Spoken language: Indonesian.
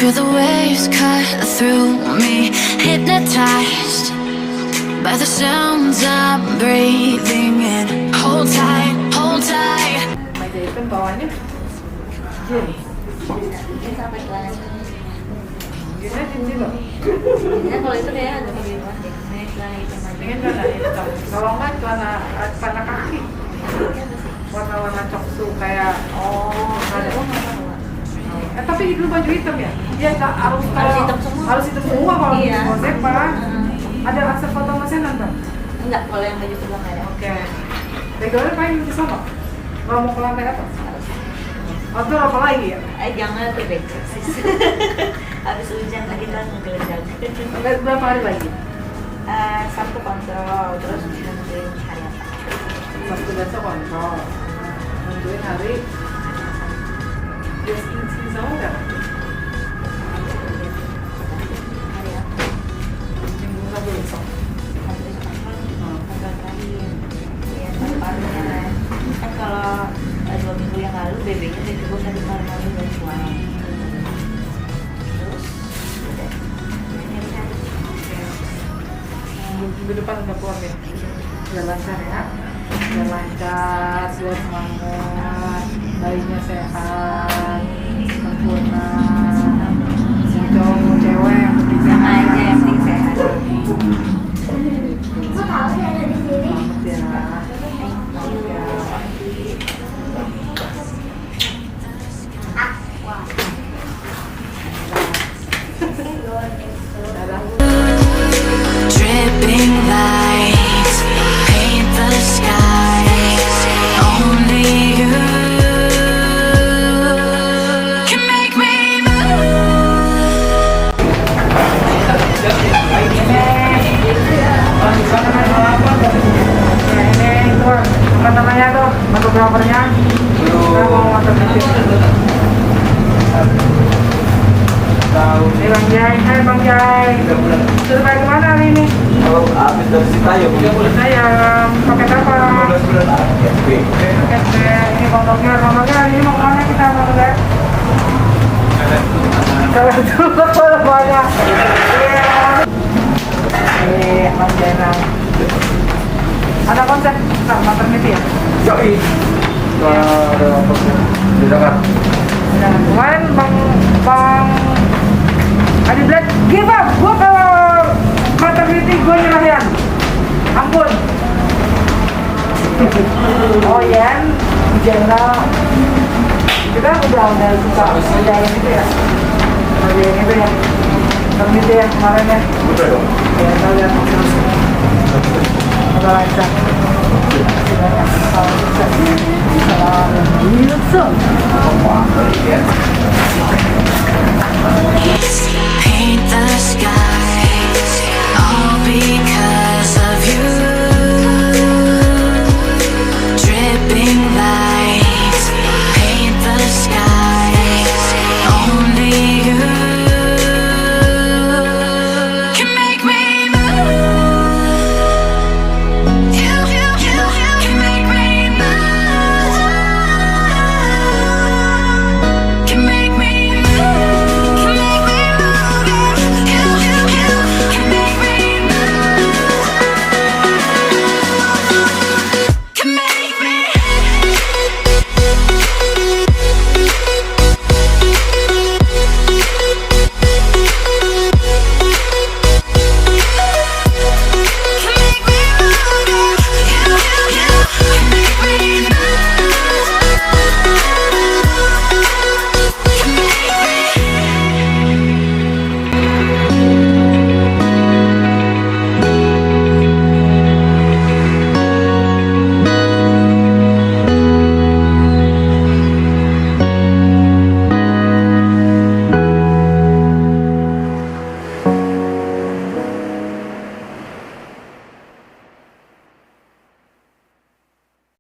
Feel the waves cut through me, hypnotized by the sounds I'm breathing in. Hold tight, hold tight. Itu bawahnya jeans. Ini sampai celananya. Jeansnya jeans juga. Ya kalau itu kayak ada lebih luas deh. Ini celana hitam aja. Dengan celana hitam. Kalau nggak celana kaki. Warna-warna coksu kayak ada. Tapi itu baju hitam ya? Iya nggak harus hitam semua. Harus hitam semua kalau Iya. mau Zepa. Ada rasa foto masnya nonton? Enggak, kalau yang baju sebelah nggak ada. Oke. Backgroundnya paling di sana. Kalau mau ke lantai atas? Outdoor apa lagi ya? Jangan tuh deh. Habis hujan lagi kan menggeledah. Berapa hari lagi? Sabtu kontrol, terus nungguin hari apa? Sabtu besok kontrol. Nungguin hari. Just in season kan? Hari apa? Minggu Sabtu besok. Habis kontrol, kontrol terakhir. Ya, paru-parunya kan. Kan kalau 2 minggu yang lalu BB-nya udah cukup dari paru-paru udah keluar. Terus udah. Ini harus. Minggu depan udah keluar ya? Udah lancar ya? Udah lancar, udah semangat, bayinya sehat, sempurna, yang cowok mau cewek yang penting Sama sehat. aja yang penting sehat. Selamat ya. Dripping lights paint the skies. Only you can make me move. Ini tuh apa namanya tuh fotografernya? Kita mau fotografer. Ini Bang Jai, hai Bang Jai. Sudah balik kemana hari ini? Kalau habis dari Citayam, Saya pakai apa? Pakai ini fotonya, hari ini mau kemana kita fotonya? Kalau dulu banyak. Bang Jai. Ada konsep maternity ya? Yoi. Ada apa sih? Di Jakarta. Nah, kemarin Bang Adi bilang, give up, gue ke maternity gue nyerahin. Ampun. Oh ya, general. Kita udah suka kerjain itu ya. Kerjain itu ya. Maternity ya kemarin ya. Betul dong. Ya, kita lihat terus. Udah lancar. Terima banyak. Salam sukses. Salam Wilson. Paint the sky.